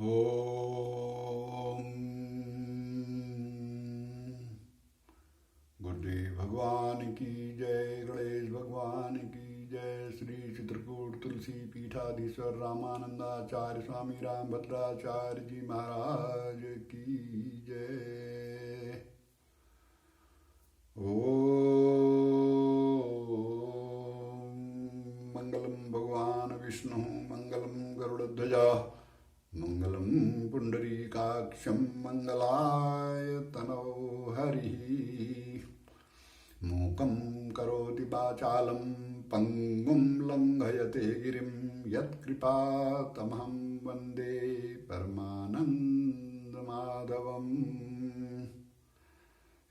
ओम गुरुदेव भगवान की जय, गणेश भगवान की जय। श्री चित्रकूट तुलसी पीठाधीश्वर रामानंदाचार्य स्वामी रामभद्राचार्य जी महाराज की जय। ओम मंगलम भगवान विष्णु, मंगलम गरुड़ध्वजा, मंगलम पुंडरीकाक्षं, मंगलाय तनौ हरिः। मूकं करोति वाचालं पंगुं लंघयते गिरिं, यत्कृपातमहं वन्दे परमानन्दमाधवम्।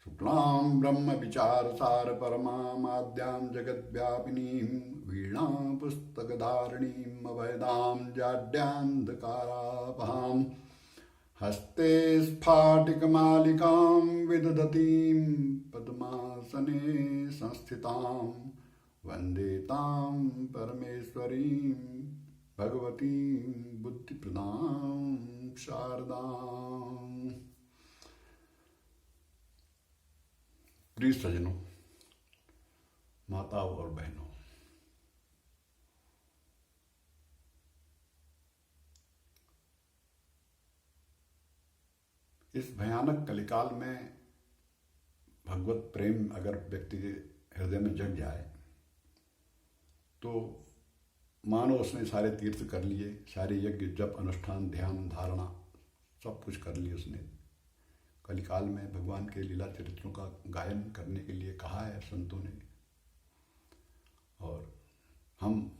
शुक्लां ब्रह्म विचारसार परमामाद्यां जगद्व्यापिनीं, वीणां पुस्तकधारिणीं अभयदां जाड्यान्धकारापहां, हस्ते स्फाटिकमालिकां विदधतीं पद्मासने संस्थितां, वन्दे तां परमेश्वरीं भगवतीं बुद्धिप्रदां शारदाम्। प्रिय सज्जनों, माताओं और बहनों, इस भयानक कलिकाल में भगवत प्रेम अगर व्यक्ति के हृदय में जग जाए तो मानो उसने सारे तीर्थ कर लिए, सारे यज्ञ जप अनुष्ठान ध्यान धारणा सब कुछ कर लिए उसने। कलिकाल में भगवान के लीला चरित्रों का गायन करने के लिए कहा है संतों ने, और हम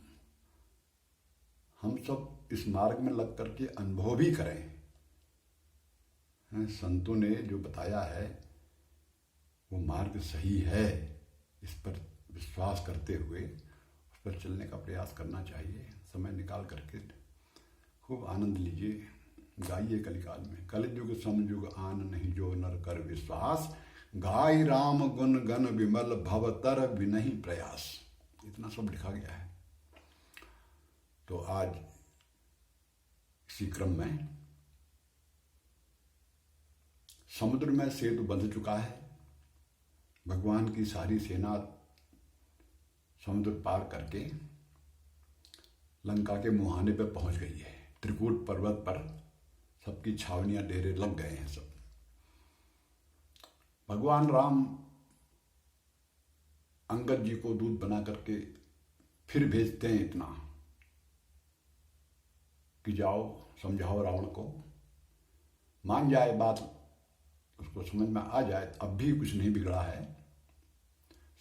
सब इस मार्ग में लग करके अनुभव भी करें। संतों ने जो बताया है वो मार्ग सही है, इस पर विश्वास करते हुए उस पर चलने का प्रयास करना चाहिए। समय निकाल करके खूब आनंद लीजिए, गाइए कलिकाल में। कलयुग समयुग आन नहीं जो नर कर विश्वास, गाय राम गुण गण विमल भवतर विनहि प्रयास। इतना सब लिखा गया है। तो आज इसी क्रम में समुद्र में सेतु बंध चुका है। भगवान की सारी सेना समुद्र पार करके लंका के मुहाने पर पहुंच गई है। त्रिकूट पर्वत पर सबकी छावनियां डेरे लग गए हैं सब। भगवान राम अंगद जी को दूत बना करके फिर भेजते हैं इतना कि जाओ समझाओ रावण को, मान जाए बात, उसको समझ में आ जाए अब भी कुछ नहीं बिगड़ा है।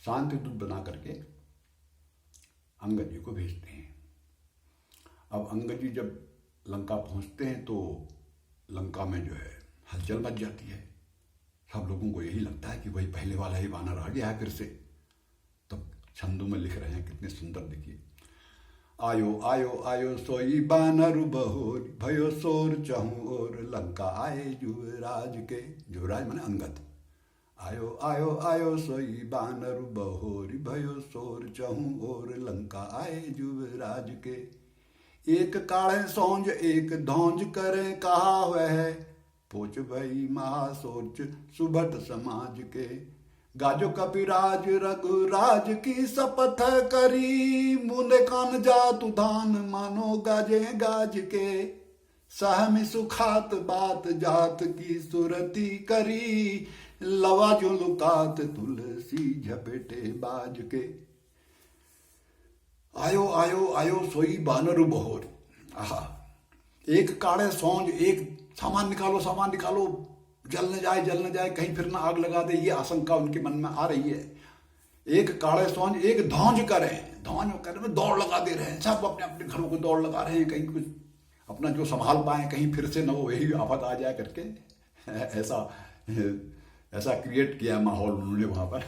शांति दूत बना करके अंगद जी को भेजते हैं। अब अंगद जी जब लंका पहुंचते हैं तो लंका में जो है हलचल मच जाती है। सब लोगों को यही लगता है कि वही पहले वाला ही वानर आ गया है फिर से। तब छंदों में लिख रहे हैं, कितने सुंदर देखिए। आयो आयो आयो सोई बानर बहोर, भयो सोर चहु और लंका आए युवराज के। युवराज माने अंगद। आयो आयो आयो सोई बानर बहोर, भयो सोर चहु और लंका आए युवराज के। एक काले सौंज एक धौंज करे कहा वह, पोच भई महासोच सुभट समाज के। गाजो कपिराज रघुराज की शपथ करी, मुंदे कान जातु धान मानो गाजे गाज के। सहमि सुखात बात जात की सुरती करी, लवा जो लुकात तुलसी झपेटे बाज के। आयो आयो आयो सोई बानर बहोर। आहा, एक काड़े सौंज एक सामान निकालो सामान निकालो, जल न जाए कहीं फिर ना आग लगा दे, ये आशंका उनके मन में आ रही है। एक काड़े सौंज एक धौंज करें, धौंज करने में दौड़ लगा दे रहे हैं। सब अपने अपने घरों को दौड़ लगा रहे हैं, कहीं कुछ अपना जो संभाल पाए कहीं फिर से न वो वही आफत आ जाए करके। ऐसा क्रिएट किया माहौल उन्होंने वहां पर।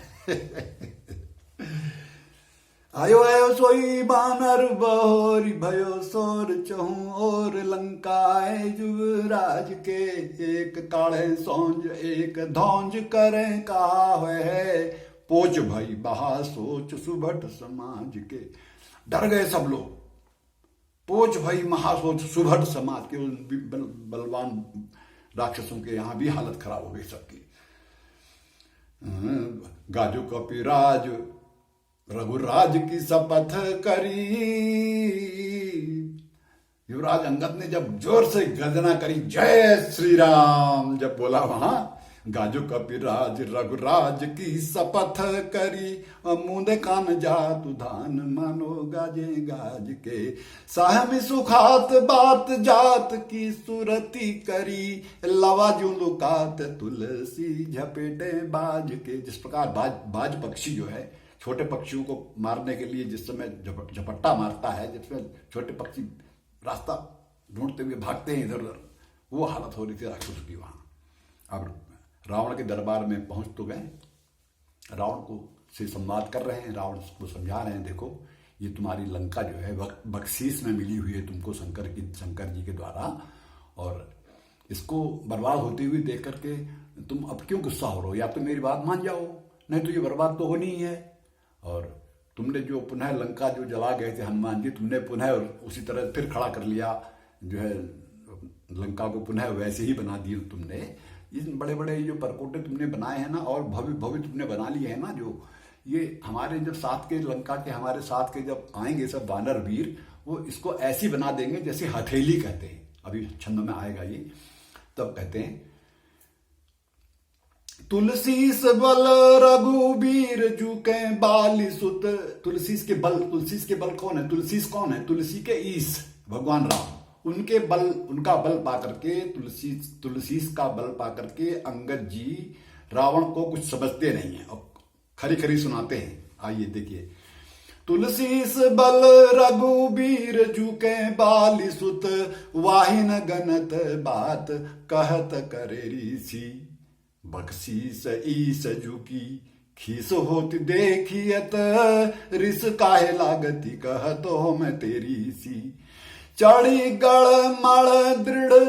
आयो आयो सोई बानर बहोरी, भयो सोर चहु और लंका आए युवराज के। एक काढ़े सौंज एक धौंज करें कहा है, पोच भई बहा सोच सुभट समाज के। डर गए सब लोग। पोच भई महासोच सुभट समाज के उन बलवान राक्षसों के यहाँ भी हालत खराब हो गई सबकी। गाजो कपिराज रघुराज की शपथ करी। युवराज अंगद ने जब जोर से गर्जना करी, जय श्री राम जब बोला वहां, गाजो कपिराज रघुराज की शपथ करी। मुंदे कान जात धान मानो गाजे गाज के। साहमी सुखात बात जात की सुरती करी। लवा जो लुकात तुलसी झपेटे बाज के। जिस प्रकार बाज पक्षी जो है छोटे पक्षियों को मारने के लिए जिस समय झपट्टा मारता है, जिसमें छोटे पक्षी रास्ता ढूंढते हुए भागते हैं इधर उधर, वो हालत हो रही थी राक्षस की वहां। अब रावण के दरबार में पहुंच तो गए, रावण को से संवाद कर रहे हैं, रावण को समझा रहे हैं, देखो ये तुम्हारी लंका जो है बख्शीश में मिली हुई है तुमको शंकर जी के द्वारा, और इसको बर्बाद होती हुई देख करके तुम अब क्यों गुस्सा हो रहे हो? या तो मेरी बात मान जाओ, नहीं तो ये बर्बाद तो होनी ही है। और तुमने जो पुनः लंका जो जला गए थे हनुमान जी, तुमने पुनः उसी तरह फिर खड़ा कर लिया, जो है लंका को पुनः वैसे ही बना दिया तुमने। ये बड़े बड़े जो परकोटे तुमने बनाए हैं ना, और भव्य भव्य तुमने बना लिए हैं ना, जो ये हमारे जब साथ के लंका के हमारे साथ के जब आएंगे सब वानर वीर, वो इसको ऐसी बना देंगे जैसे हथेली कहते हैं, अभी छंद में आएगा ये। तब कहते हैं तुलसीस बल रघुबीर जुके बाली सुत। तुलसीस के बल कौन है? तुलसीस कौन है? तुलसी के ईस भगवान राम, उनके बल, उनका बल पा करके, तुलसीस का बल पा करके अंगद जी रावण को कुछ समझते नहीं है और खरी खरी सुनाते हैं। आइए देखिए, तुलसीस बल रघुबीर जुके बाली सुत। वाहिन गनत बात कहत करे ऋषि। बख्शीस ईस जुकी खीस होती देखियत। रिस काहे लागती कहत हो मैं तेरी सी। चढ़ी गढ़ मड़ दृढ़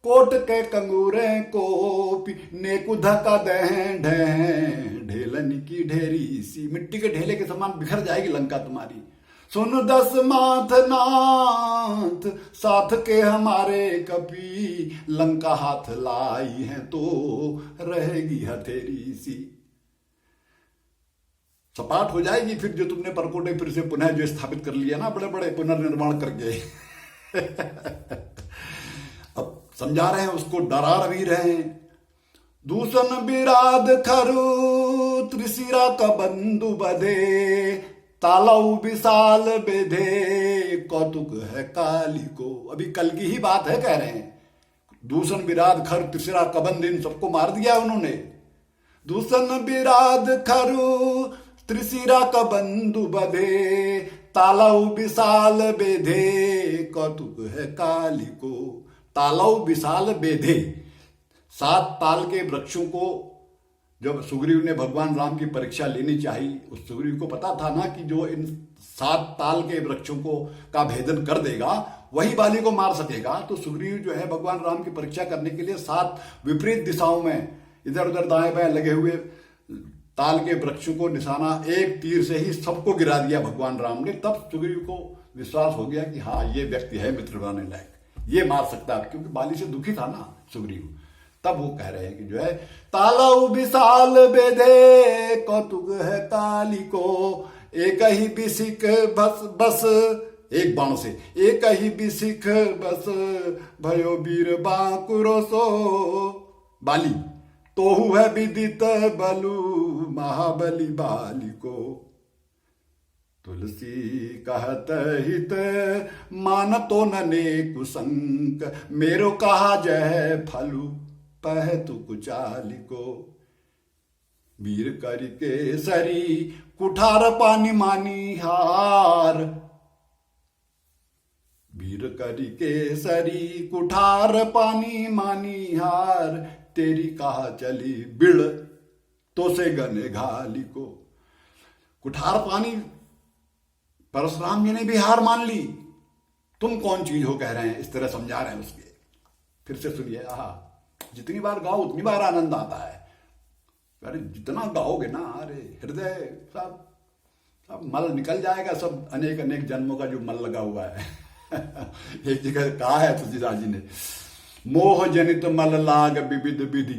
कोट के कंगूरे कोपी। नेकु धका दहें ढें ढेलन की ढेरी सी। मिट्टी के ढेले के समान बिखर जाएगी लंका तुम्हारी। सुन दस माथ नाथ साथ के हमारे कपी। लंका हाथ लाई है तो रहेगी हथेरी सी। सपाट हो जाएगी फिर जो तुमने परकोटे फिर से पुनः जो स्थापित कर लिया ना, बड़े बड़े पुनर्निर्माण करके। अब समझा रहे हैं उसको, डरा भी रहे हैं। दूषण विराध खरु त्रिशिरा का बंधु बधे। तालाऊ विशाल बेधे कौतुक है काली को। अभी कल की ही बात है कह रहे हैं। दूषण विराध खर त्रिशिरा कबंध इन सबको मार दिया उन्होंने। दूषण विराध खरु त्रिशिरा का बंधु बधे। तालाऊ विशाल बेधे कौतुक है काली को। तालाऊ विशाल बेधे, 7 ताल के वृक्षों को जब सुग्रीव ने भगवान राम की परीक्षा लेनी चाहिए, उस सुग्रीव को पता था ना कि जो इन 7 ताल के वृक्षों को का भेदन कर देगा वही बाली को मार सकेगा। तो सुग्रीव जो है भगवान राम की परीक्षा करने के लिए 7 विपरीत दिशाओं में इधर उधर दाएं बाएं लगे हुए ताल के वृक्षों को निशाना एक तीर से ही सबको गिरा दिया भगवान राम ने। तब सुग्रीव को विश्वास हो गया कि हाँ ये व्यक्ति है मित्र बनाने लायक, ये मार सकता है, क्योंकि बाली से दुखी था ना सुग्रीव। तब वो कह रहे हैं कि जो है तालाऊ विशाल बेधे कौतुक है काली को। एक ही बिसिक बस एक बाण से, एक ही बिसिक बस भयो वीर बांकुरो सो। बाली तोहु है विदित बलु महाबली बाली को। तुलसी कहत हित मान तो नने कुसंक। मेरो कहा जय फलु पह तु कुचाली को। वीर करि के सरी कुठार पानी मानी हार। वीर करि के सरी कुठार पानी मानी हार। तेरी कहा चली बिड़ तो से गने घाली को। कुठार पानी परशुराम जी ने भी हार मान ली। तुम कौन चीज हो कह रहे हैं, इस तरह समझा रहे हैं उसके। फिर से सुनिए, जितनी बार गाओ उतनी बार आनंद आता है। अरे जितना गाओगे ना, अरे हृदय सब मल निकल जाएगा, सब अनेक अनेक जन्मों का जो मल लगा हुआ है। एक जगह कहा है तुलसीदास जी ने, मोह जनित मल लाग विविध विधि,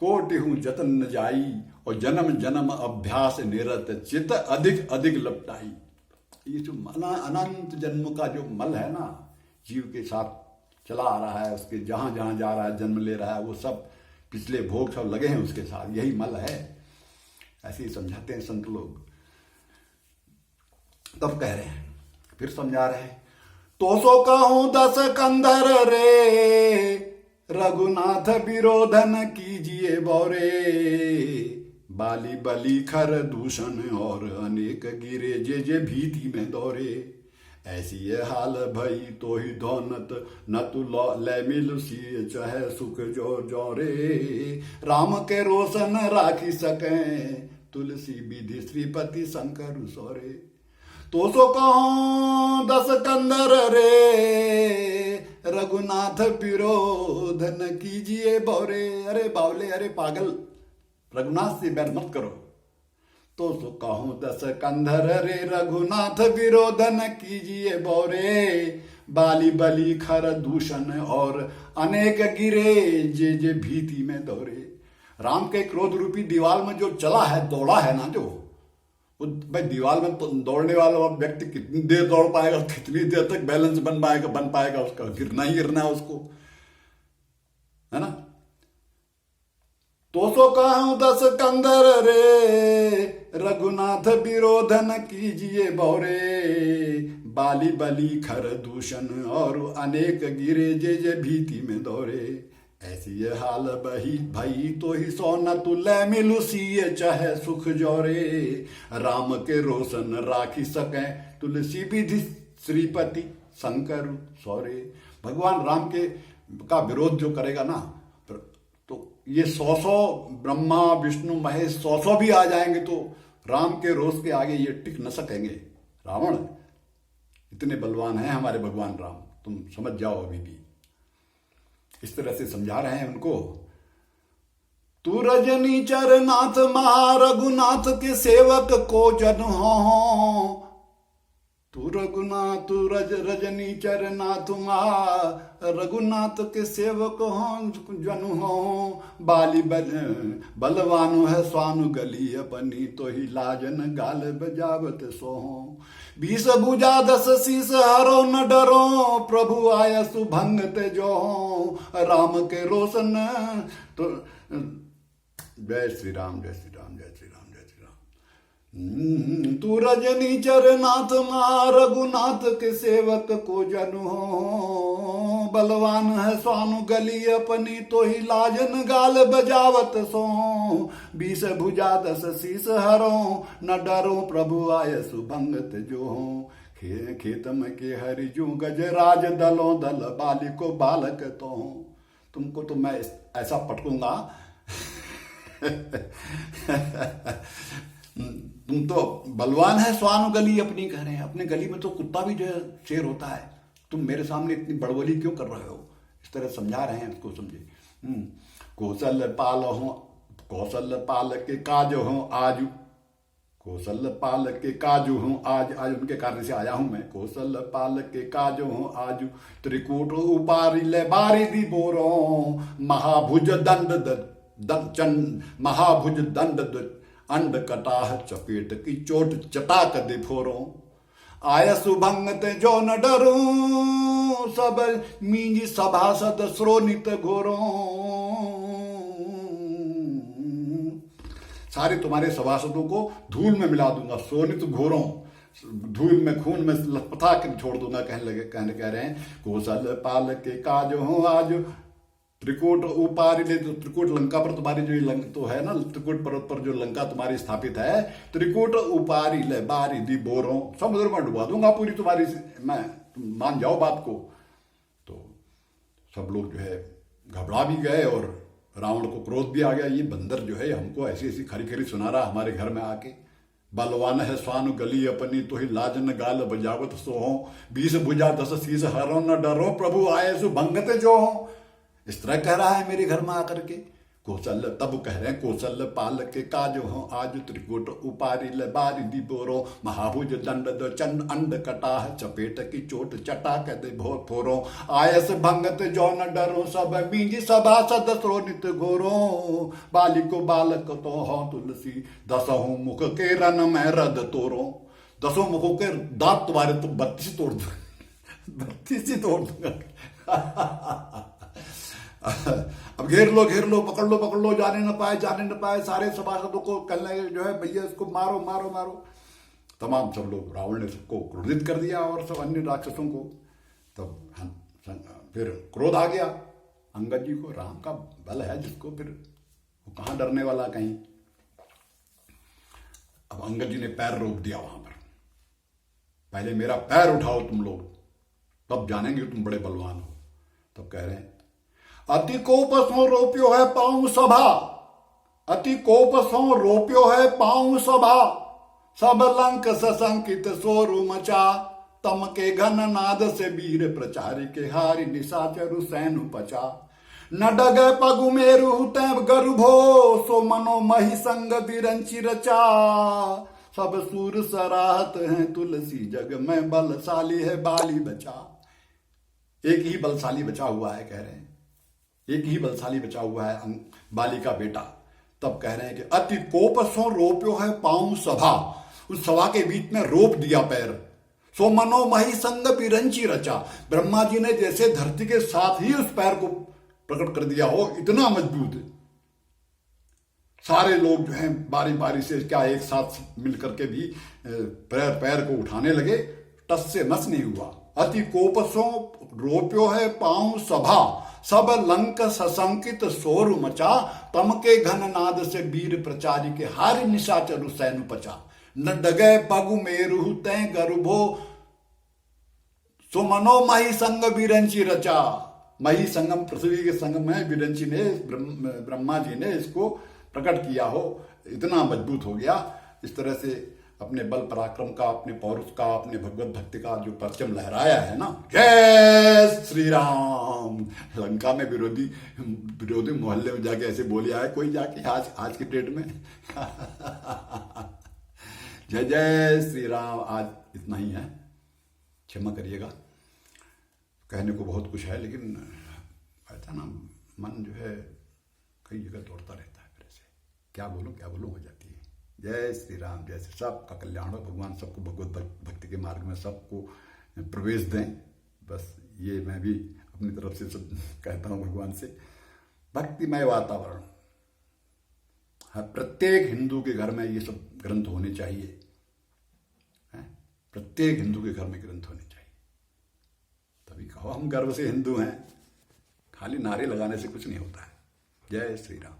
कोटि हूं जतन न जाई, और जन्म जन्म अभ्यास निरत, चित अधिक अधिक लपटाई। ये जो अनंत जन्म का जो मल है ना, जीव के साथ चला आ रहा है, उसके जहां जहां जा रहा है, जन्म ले रहा है, वो सब पिछले भोग सब लगे हैं उसके साथ, यही मल है। ऐसे ही समझाते हैं संत लोग। तब कह रहे हैं, फिर समझा रहे हैं, तो सो कहूं 10 कंधर रे, रघुनाथ विरोधन कीजिए बौरे, बाली बली खर दूषण और अनेक गिरे जे जे भीति में दौरे, ऐसी ये हाल भई तो ही धौनत न तू ले मिल सी, चाहे सुख जो जोरे, राम के रोशन राखी सके, तुलसी विधि श्रीपति शंकर सोरे। तो सो कहूं 10 कंधर रे, रघुनाथ विरोध न कीजिए बौरे। अरे बावले, अरे पागल, रघुनाथ से बैर मत करो। तो सो कहूं 10 कंधर रे, रघुनाथ विरोध न कीजिए बौरे, बाली बली खर दूषण और अनेक गिरे जे जे भीति में दौरे। राम के क्रोध रूपी दीवाल में जो चला है, दौड़ा है ना, जो वो भाई दीवार में दौड़ने वाला व्यक्ति कितनी देर दौड़ पाएगा, कितनी देर तक बैलेंस बन पाएगा उसका, गिरना ही गिरना है उसको, है ना। तो सो कहूं 10 कंधर रे, रघुनाथ विरोध न कीजिए बौरे, बाली बली खर दूषण और अनेक गिरे जे जे भीति में दौरे, ऐसी ये हाल बही भई तो ही सो न तुले मिलु सीए, चाहे सुख जोरे, राम के रोशन राखी सके, तुलसी विधि श्रीपति शंकर सौरे। भगवान राम के का विरोध जो करेगा ना, तो ये 100 ब्रह्मा विष्णु महेश 100 भी आ जाएंगे तो राम के रोष के आगे ये टिक न सकेंगे। रावण इतने बलवान हैं हमारे भगवान राम, तुम समझ जाओ अभी भी। इस तरह से समझा रहे हैं उनको। तू रजनी चरनाथ महारघुनाथ के सेवक को जन हो, तू रघुनाथ रजनी चरनाथ रघुनाथ के सेवक हो जन हो, बाली बलवानु है स्वानु गली अपनी, तो ही लाजन गाल बजावत सोहो, 20 भुजा 10 शीस हरो न डरो, प्रभु आय सुभंगत जो हो, राम के रोशन तो। जय श्री राम, जय श्री राम, जय श्री राम, जय श्री राम। तू रजनी चरनाथ रघुनाथ के सेवक को जन हो, बलवान है स्वानु गली अपनी, तो ही लाजन गाल बजावत सो, 20 भुजा 10 शीस हरो न डरो, प्रभु आय सुभंगत जो हो, खेतम के हरिजू गजराज दलों दल, बाली को बालक तो। तुमको तो मैं ऐसा पटकूंगा तुम तो बलवान है स्वानु गली अपनी कह रहे हैं, अपने गली में तो कुत्ता भी जो शेर होता है, तुम मेरे सामने इतनी बड़बोली क्यों कर रहे हो। इस तरह समझा रहे हैं उसको, समझे। कौशल पाल के काज हो आज, कौशल पाल के काजू हूँ आज उनके कार्य से आया हूं मैं। कौशल पाल के काजू हूँ आज, त्रिकूट उपारी ले बारी दी बोरो, महाभुज महाभुज दंड अंड कटाह चपेट की चोट चटाक दे फोरो, आय सुभंगत जो न डरो, सब मींजी सभासद श्रोणित घोरो, सारे तुम्हारे सभासदों को धूल में मिला दूंगा, श्रोणित घोरों, धूल में खून में लपटा कर छोड़ दूंगा। कहने कह रहे हैं, कौशल पाल के काज हो आज, त्रिकूट उपारी ले, तो त्रिकूट लंका पर तुम्हारी जो तो है ना, त्रिकूट पर्वत पर जो लंका तुम्हारी स्थापित है, त्रिकूट उपारी ले बारी दी बोरों, समुद्र में डुबा दूंगा पूरी तुम्हारी, मैं तुम मान जाओ बात को। तो सब लोग जो है घबरा भी गए और रावण को क्रोध भी आ गया, ये बंदर जो है हमको ऐसी ऐसी खरी खरी सुना रहा हमारे घर में आके, बलवान है स्वानु गली अपनी, तो ही लाजन गाल बजावत सोहो, 20 भुजा 10 शीस हरो न डरो, प्रभु आए सुभंगत जो हो। इस तरह कह रहा है मेरे घर में आकर के, कौशल तब कह रहे हैं कौशल पाल के काज हो आज त्रिकुट उपारी ले बारी दी बोरो महाभुज दंड द चंड अंड कटाह चपेट की चोट चटा के दे भोर फोरो आयस भंगत जो न डरो सब बीजी सभा सदस्रो नित घोरो बालिको बालक तो हो तुलसी दसहु मुख के रन में रद तोरो। दसों मुखों के दांत तुम्हारे तो 32 तोड़ दूंगा 32 ही तोड़ दूंगा। अब घेर लो पकड़ लो जाने न पाए सारे सभासदों को कहने जो है भैया इसको मारो मारो मारो। तमाम सब लोग रावण ने सबको क्रोधित कर दिया और सब अन्य राक्षसों को। तब फिर क्रोध आ गया अंगद जी को। राम का बल है जिसको फिर वो कहाँ डरने वाला कहीं। अब अंगद जी ने पैर रोक दिया वहां पर। पहले मेरा पैर उठाओ तुम लोग तब जानेंगे तुम बड़े बलवान हो। तब कह रहे हैं अति कोप सो रोप्यो है पाऊं सभा अति कोप सो रोप्यो है पाऊं सभा सब लंक सशंकित सोरु मचा तम के घन नाद से वीर प्रचारी के हारी निशाचरु सैन उपचा न डगे पगु मेरु तैं गरुभो सो मनो मही संग विरंची रचा सब सूर सराहत हैं तुलसी जग में बलशाली है बाली बचा। एक ही बलशाली बचा हुआ है कह रहे हैं एक ही बलशाली बचा हुआ है बाली का बेटा। तब कह रहे हैं कि अति कोप सो रोप्यो है पाऊं सभा उस सभा के बीच में रोप दिया पैर। सो मनो मही संग विरंची रचा ब्रह्मा जी ने जैसे धरती के साथ ही उस पैर को प्रकट कर दिया हो इतना मजबूत। सारे लोग जो हैं बारी बारी से क्या एक साथ मिलकर के भी पैर को उठाने लगे। टस से मस नहीं हुआ। अति कोपसो रोप्यो है पाऊं सभा सब लंक सशंकित सोरु मचा तम के घन नाद से वीर प्रचारी के हारि निशाचरु सैनु पचा न डगे पगु मेरु तैं गर्भो सो मनो मही संग विरंची रचा। मही संगम पृथ्वी के संगम में विरंची ने ब्रह्मा जी ने इसको प्रकट किया हो इतना मजबूत हो गया। इस तरह से अपने बल पराक्रम का अपने पौरुष का अपने भगवत भक्ति का जो परचम लहराया है ना। जय श्री राम। लंका में विरोधी मोहल्ले में जाके ऐसे बोले आए कोई जाके आज की डेट में जय जय श्री राम। आज इतना ही है क्षमा करिएगा कहने को बहुत कुछ है लेकिन ऐसा ना मन जो है कई जगह दौड़ता रहता है फिर से क्या बोलूं हो जाती है। जय श्री राम। जय श्री सबका कल्याण हो। भगवान सबको भगवत भक्ति के मार्ग में सबको प्रवेश दें। बस ये मैं भी अपनी तरफ से सब कहता हूँ भगवान से। भक्तिमय वातावरण प्रत्येक हिंदू के घर में ये सब ग्रंथ होने चाहिए। प्रत्येक हिंदू के घर में ग्रंथ होने चाहिए तभी कहो हम गर्व से हिंदू हैं। खाली नारे लगाने से कुछ नहीं होता है। जय श्री राम।